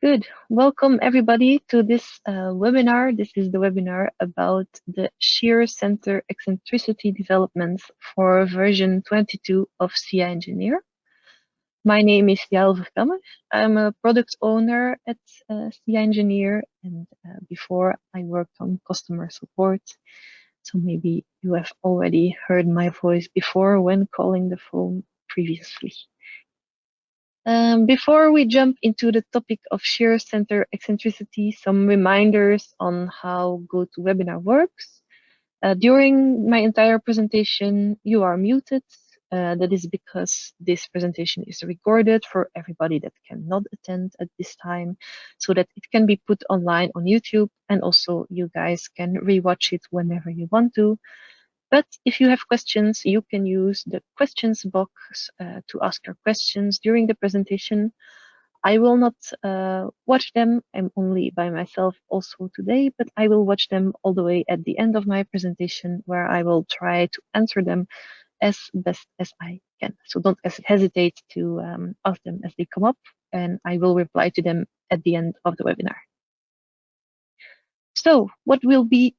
Good. Welcome everybody to this webinar. This is the webinar about the shear center eccentricity developments for version 22 of SCIA Engineer. My name is Yael Verkammer. I'm a product owner at SCIA Engineer, and before I worked on customer support. So maybe you have already heard my voice before when calling the phone previously. Before we jump into the topic of shear center eccentricity, some reminders on how GoToWebinar works. During my entire presentation, you are muted. That is because this presentation is recorded for everybody that cannot attend at this time, so that it can be put online on YouTube, and also you guys can rewatch it whenever you want to. But if you have questions, you can use the questions box to ask your questions during the presentation. I will not watch them. I'm only by myself also today, but I will watch them all the way at the end of my presentation, where I will try to answer them as best as I can. So don't hesitate to ask them as they come up, and I will reply to them at the end of the webinar. So what will we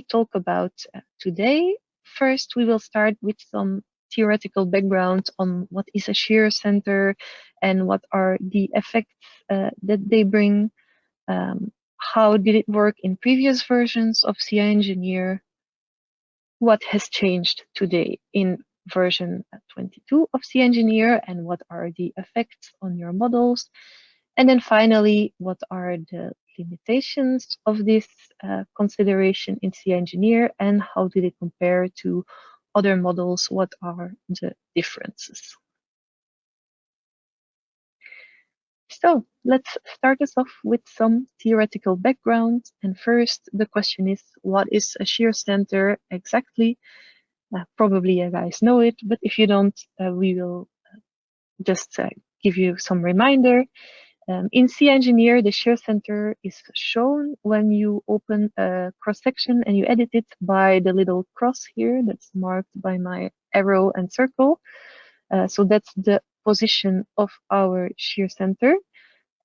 talk about today? First, we will start with some theoretical background on what is a shear center and what are the effects that they bring. How did it work in previous versions of SCIA Engineer? What has changed today in version 22 of SCIA Engineer, and what are the effects on your models? And then finally, what are the limitations of this consideration in SCIA Engineer, and how did it compare to other models? What are the differences? So let's start us off with some theoretical background. And first, the question is, what is a shear center exactly? Probably you guys know it, but if you don't, we will just give you some reminder. In SCIA Engineer, the shear center is shown when you open a cross-section and you edit it by the little cross here that's marked by my arrow and circle. So that's the position of our shear center.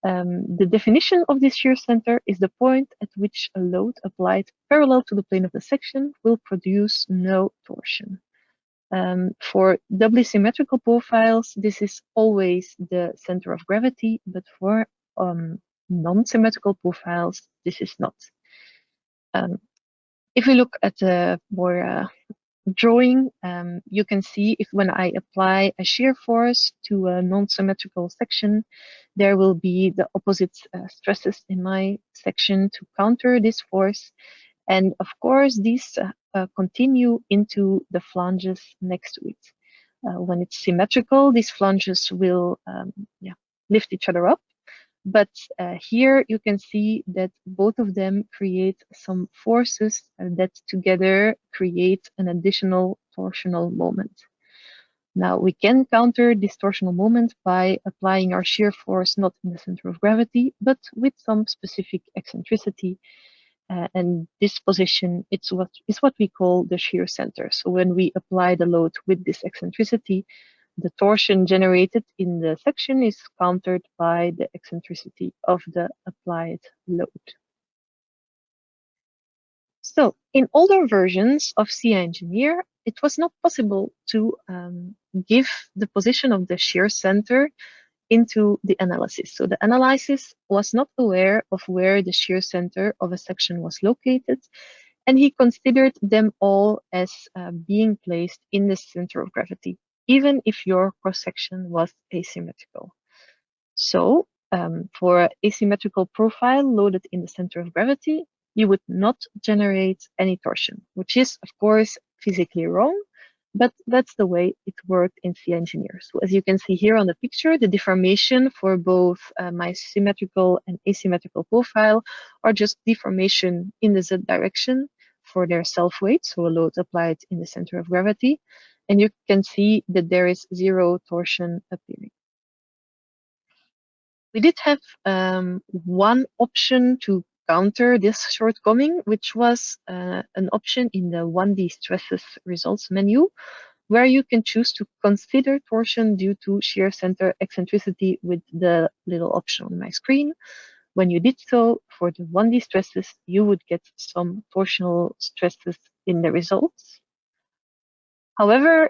The definition of this shear center is the point at which a load applied parallel to the plane of the section will produce no torsion. For doubly symmetrical profiles, this is always the center of gravity, but for non-symmetrical profiles, this is not. If we look at the more drawing, you can see if when I apply a shear force to a non-symmetrical section, there will be the opposite stresses in my section to counter this force. And of course, these continue into the flanges next to it. When it's symmetrical, these flanges will lift each other up. But here you can see that both of them create some forces that together create an additional torsional moment. Now we can counter this torsional moment by applying our shear force not in the center of gravity, but with some specific eccentricity. And this position is what we call the shear center. So when we apply the load with this eccentricity, the torsion generated in the section is countered by the eccentricity of the applied load. So in older versions of SCIA Engineer, it was not possible to give the position of the shear center into the analysis. So the analysis was not aware of where the shear center of a section was located, and he considered them all as being placed in the center of gravity, even if your cross-section was asymmetrical. So for an asymmetrical profile loaded in the center of gravity, you would not generate any torsion, which is, of course, physically wrong, but that's the way it worked in SCIA Engineer. So as you can see here on the picture, the deformation for both my symmetrical and asymmetrical profile are just deformation in the Z direction for their self-weight, so a load applied in the center of gravity. And you can see that there is zero torsion appearing. We did have one option to counter this shortcoming, which was an option in the 1D stresses results menu, where you can choose to consider torsion due to shear center eccentricity with the little option on my screen. When you did so, for the 1D stresses, you would get some torsional stresses in the results. However,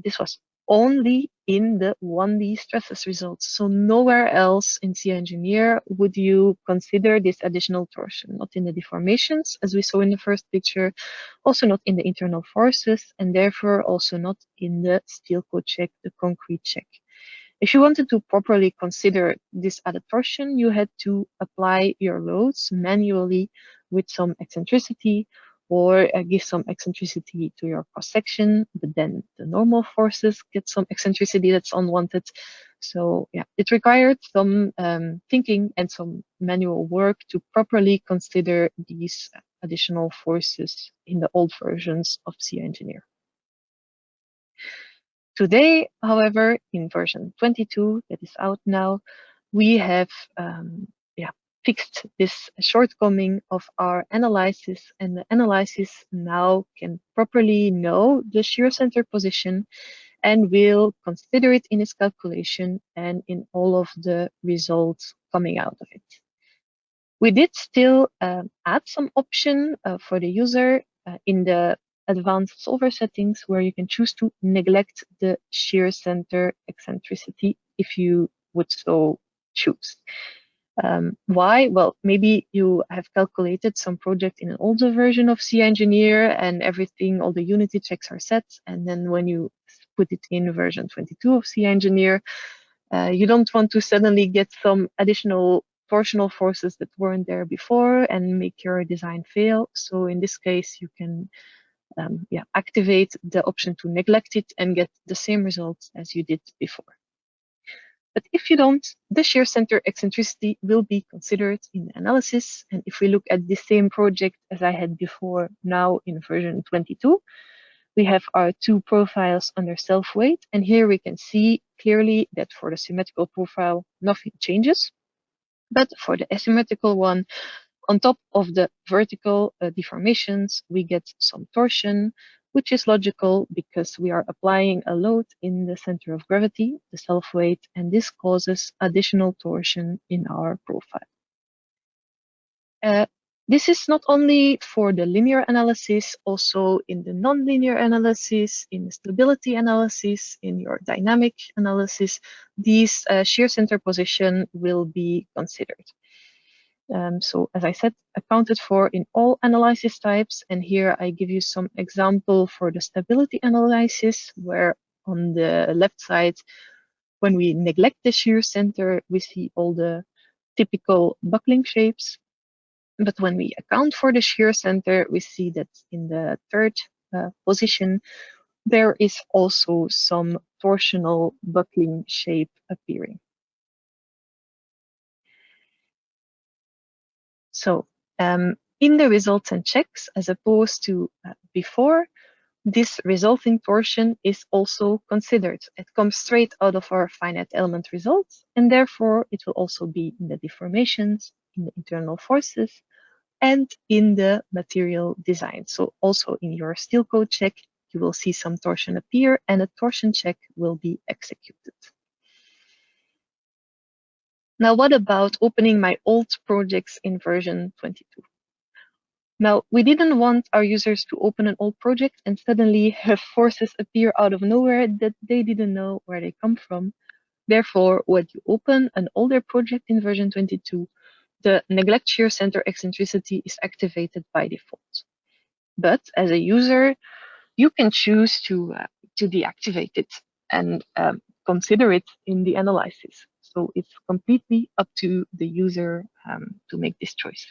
this was only in the 1D stresses results. So nowhere else in SCIA Engineer would you consider this additional torsion, not in the deformations, as we saw in the first picture, also not in the internal forces, and therefore also not in the steel code check, the concrete check. If you wanted to properly consider this added torsion, you had to apply your loads manually with some eccentricity, or give some eccentricity to your cross section, but then the normal forces get some eccentricity that's unwanted. So yeah, it required some thinking and some manual work to properly consider these additional forces in the old versions of SCIA Engineer. Today, however, in version 22 that is out now, we have fixed this shortcoming of our analysis, and the analysis now can properly know the shear center position and will consider it in its calculation and in all of the results coming out of it. We did still add some option for the user in the advanced solver settings, where you can choose to neglect the shear center eccentricity if you would so choose. Why? Well, maybe you have calculated some project in an older version of SCIA Engineer and everything, all the unity checks are set. And then when you put it in version 22 of SCIA Engineer, you don't want to suddenly get some additional torsional forces that weren't there before and make your design fail. So in this case, you can activate the option to neglect it and get the same results as you did before. But if you don't, the shear center eccentricity will be considered in the analysis. And if we look at the same project as I had before, now in version 22, we have our two profiles under self-weight. And here we can see clearly that for the symmetrical profile, nothing changes. But for the asymmetrical one, on top of the vertical deformations, we get some torsion, which is logical because we are applying a load in the center of gravity, the self-weight, and this causes additional torsion in our profile. This is not only for the linear analysis, also in the nonlinear analysis, in the stability analysis, in your dynamic analysis, these shear center position will be considered. So as I said, accounted for in all analysis types. And here I give you some example for the stability analysis, where on the left side, when we neglect the shear center, we see all the typical buckling shapes. But when we account for the shear center, we see that in the third position, there is also some torsional buckling shape appearing. So in the results and checks, as opposed to before, this resulting torsion is also considered. It comes straight out of our finite element results, and therefore it will also be in the deformations, in the internal forces, and in the material design. So also in your steel code check, you will see some torsion appear, and a torsion check will be executed. Now, what about opening my old projects in version 22? Now, we didn't want our users to open an old project and suddenly have forces appear out of nowhere that they didn't know where they come from. Therefore, when you open an older project in version 22, the neglect shear center eccentricity is activated by default. But as a user, you can choose to deactivate it and consider it in the analysis. So it's completely up to the user to make this choice.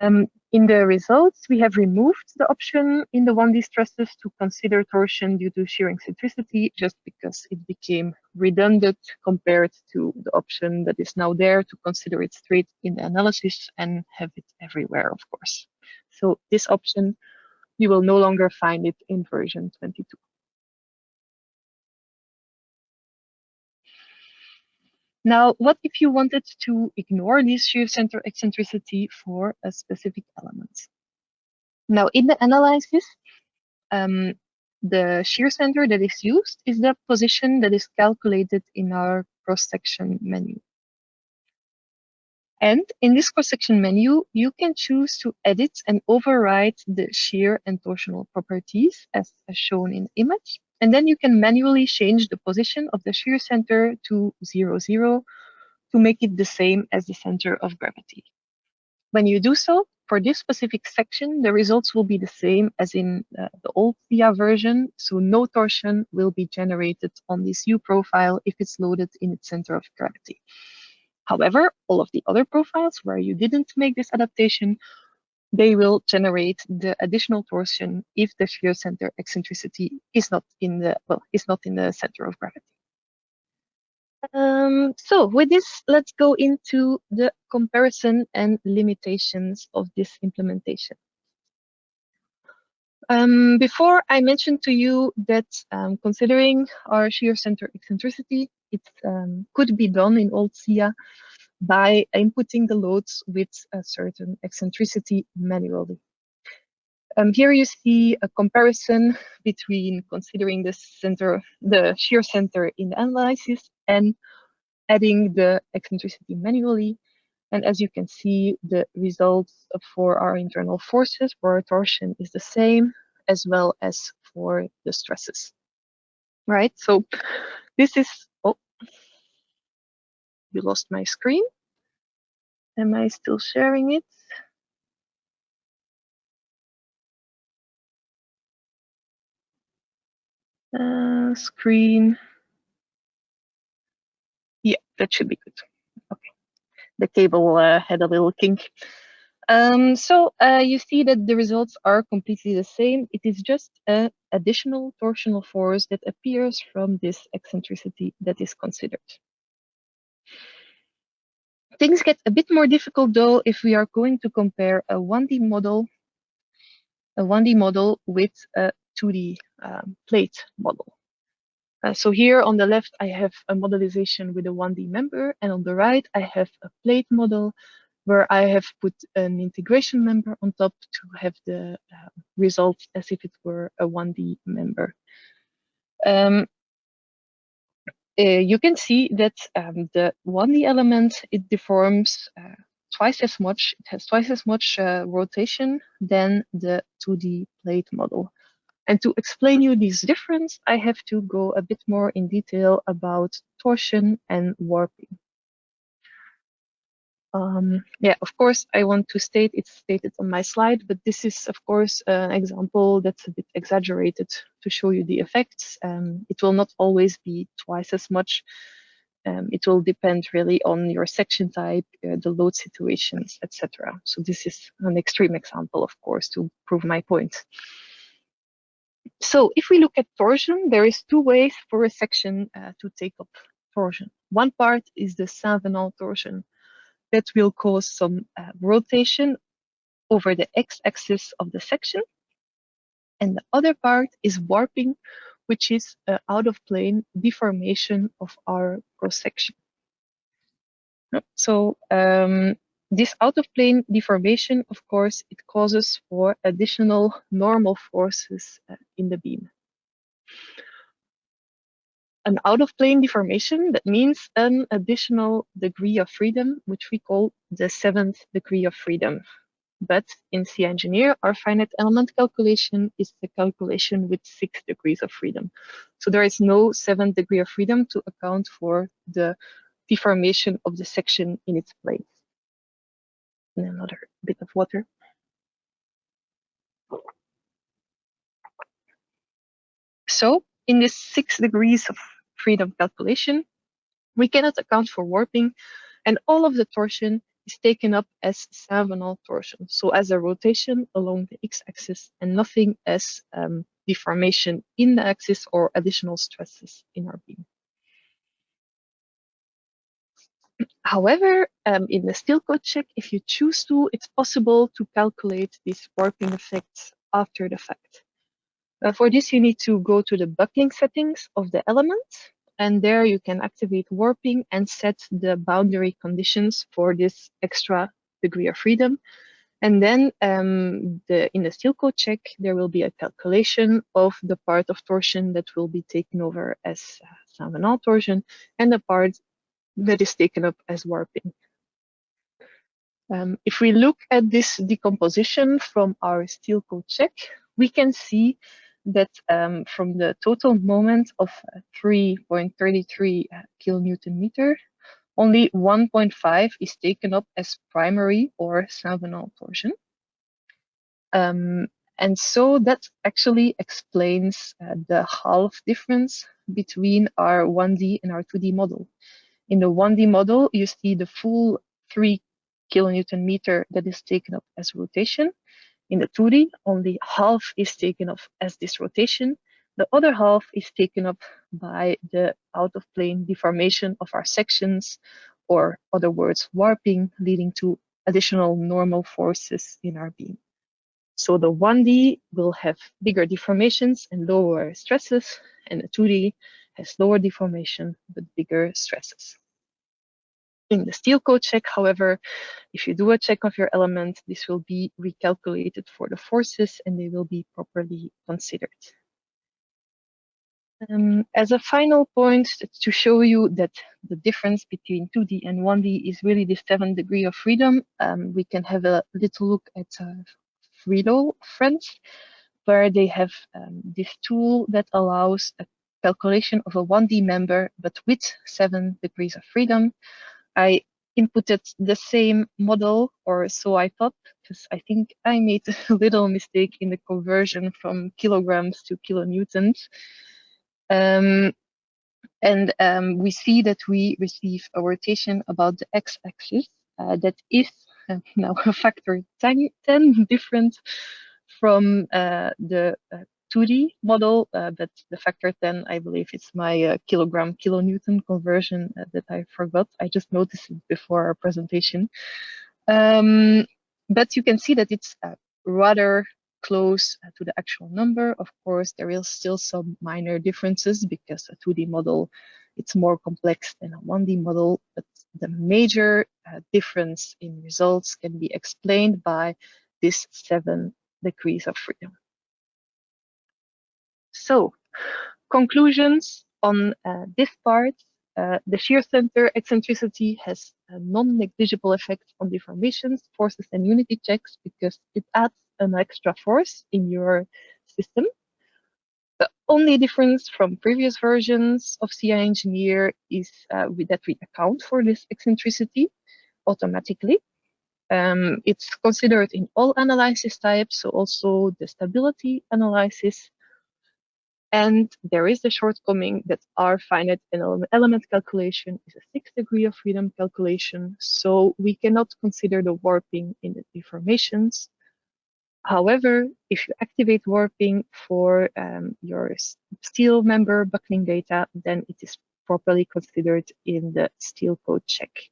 In the results, we have removed the option in the 1D stresses to consider torsion due to shear eccentricity, just because it became redundant compared to the option that is now there to consider it straight in the analysis and have it everywhere, of course. So this option, you will no longer find it in version 22. Now, what if you wanted to ignore this shear center eccentricity for a specific element? Now, in the analysis, the shear center that is used is the position that is calculated in our cross-section menu. And in this cross-section menu, you can choose to edit and override the shear and torsional properties as shown in the image. And then you can manually change the position of the shear center to 0, 0 to make it the same as the center of gravity. When you do so, for this specific section, the results will be the same as in the old SCIA version, so no torsion will be generated on this U profile if it's loaded in its center of gravity. However, all of the other profiles where you didn't make this adaptation, they will generate the additional torsion if the shear center eccentricity is not in the center of gravity. So with this, let's go into the comparison and limitations of this implementation. Before I mentioned to you that considering our shear center eccentricity, it could be done in old SCIA by inputting the loads with a certain eccentricity manually. Here you see a comparison between considering the shear center in the analysis and adding the eccentricity manually. And as you can see, the results for our internal forces for our torsion is the same, as well as for the stresses. Right, so this is, oh, you lost my screen. Am I still sharing it? Screen. Yeah, that should be good. Okay, the cable had a little kink. So you see that the results are completely the same. It is just an additional torsional force that appears from this eccentricity that is considered. Things get a bit more difficult though if we are going to compare a 1D model with a 2D plate model. So here on the left, I have a modelization with a 1D member, and on the right, I have a plate model where I have put an integration member on top to have the results as if it were a 1D member. You can see that the 1D element, it deforms twice as much, it has twice as much rotation than the 2D plate model. And to explain you this difference, I have to go a bit more in detail about torsion and warping. Yeah, of course, I want to state, it's stated on my slide, but this is, of course, an example that's a bit exaggerated to show you the effects. It will not always be twice as much. It will depend really on your section type, the load situations, etc. So this is an extreme example, of course, to prove my point. So if we look at torsion, there is two ways for a section to take up torsion. One part is the Saint-Venant torsion that will cause some rotation over the x-axis of the section. And the other part is warping, which is out-of-plane deformation of our cross-section. So this out-of-plane deformation, of course, it causes for additional normal forces in the beam. An out-of-plane deformation, that means an additional degree of freedom, which we call the 7th degree of freedom. But in SCIA Engineer, our finite element calculation is the calculation with 6 degrees of freedom. So there is no 7th degree of freedom to account for the deformation of the section in its place. And another bit of water. So in this 6 degrees of freedom calculation, we cannot account for warping, and all of the torsion is taken up as Saint-Venant torsion, so as a rotation along the x-axis, and nothing as deformation in the axis or additional stresses in our beam. However, in the steel code check, if you choose to, it's possible to calculate these warping effects after the fact. For this, you need to go to the buckling settings of the element, and there you can activate warping and set the boundary conditions for this extra degree of freedom. And then in the steel coat check, there will be a calculation of the part of torsion that will be taken over as Saint-Venant torsion and the part that is taken up as warping. If we look at this decomposition from our steel coat check, we can see that from the total moment of 3.33 kilonewton meter, only 1.5 is taken up as primary or Saint-Venant torsion. And so that actually explains the half difference between our 1D and our 2D model. In the 1D model, you see the full 3 kilonewton meter that is taken up as rotation. In the 2D, only half is taken up as this rotation. The other half is taken up by the out-of-plane deformation of our sections, or other words, warping, leading to additional normal forces in our beam. So the 1D will have bigger deformations and lower stresses, and the 2D has lower deformation but bigger stresses. In the steel coat check, however, if you do a check of your element, this will be recalculated for the forces and they will be properly considered. As a final point to show you that the difference between 2D and 1D is really the 7th degree of freedom, we can have a little look at Frilo friends, where they have this tool that allows a calculation of a 1D member, but with 7 degrees of freedom. I inputted the same model, or so I thought, because I think I made a little mistake in the conversion from kilograms to kilonewtons. We see that we receive a rotation about the x-axis that is now a factor 10 different from the 2D model, but the factor 10, I believe it's my kilogram kilonewton conversion that I forgot. I just noticed it before our presentation. But you can see that it's rather close to the actual number. Of course, there is still some minor differences because a 2D model, it's more complex than a 1D model, but the major difference in results can be explained by this 7 degrees of freedom. So, conclusions on this part. The shear center eccentricity has a non-negligible effect on deformations, forces, and unity checks because it adds an extra force in your system. The only difference from previous versions of SCIA Engineer is that we account for this eccentricity automatically. It's considered in all analysis types, so also the stability analysis. And there is the shortcoming that our finite element calculation is a 6th degree of freedom calculation, so we cannot consider the warping in the deformations. However, if you activate warping for your steel member buckling data, then it is properly considered in the steel coat check.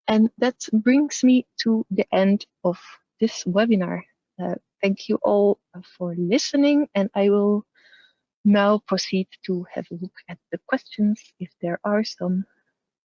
And that brings me to the end of this webinar. Thank you all for listening, and I will now proceed to have a look at the questions if there are some.